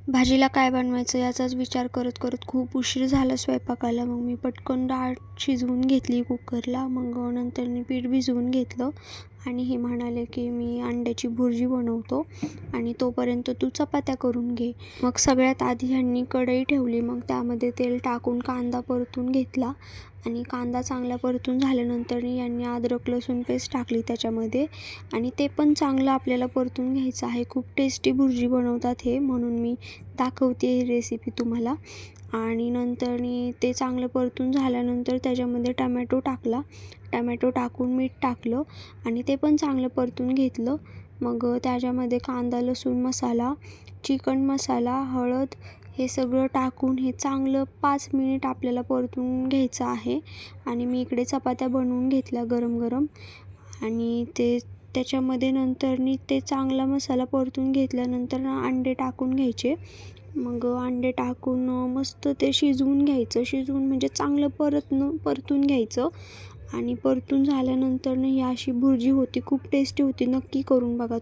भाजीला काय बनवायचं याचाच विचार करत करत खूप उशीर झाला स्वयंपाकाला. मग मी पटकन डाळ शिजवून घेतली कुकरला. मग नंतर मी पीठ भिजवून घेतलं आणि हे म्हणाले की मी अंड्याची भुर्जी बनवतो आणि तोपर्यंत तू चपात्या करून घे. मग सगळ्यात आधी ह्यांनी कढई ठेवली. मग त्यामध्ये तेल टाकून कांदा परतून घेतला आणि कांदा चांगला परतून झाल्यानंतर यांनी अद्रक लसूण पेस्ट टाकली त्याच्यामध्ये आणि ते पण चांगलं आपल्याला परतून घ्यायचं आहे. खूप टेस्टी भुर्जी बनवतात हे, म्हणून मी दाखवते ही रेसिपी तुम्हाला. आणि नंतर ते चांगलं परतून झाल्यानंतर त्याच्यामध्ये टमॅटो टाकला. टमॅटो टाकून मीठ टाकलं आणि ते पण चांगलं परतून घेतलं. मग त्याच्यामध्ये कांदा लसूण मसाला, चिकन मसाला, हळद हे सगळं टाकून हे चांगलं 5 मिनिट आपल्याला परतून घ्यायचं आहे. आणि मी इकडे चपात्या बनवून घेतल्या गरम गरम आणि त्याच्यामध्ये नंतर ते चांगला मसाला परतून घेतल्यानंतर अंडे टाकून घ्यायचे. मग अंडे टाकून मस्त ते शिजवून घ्यायचं. शिजवून म्हणजे चांगलं परतून घ्यायचं आणि परतून झाल्यानंतर ही अशी भुर्जी होती. खूप टेस्टी होती. नक्की करून बघा.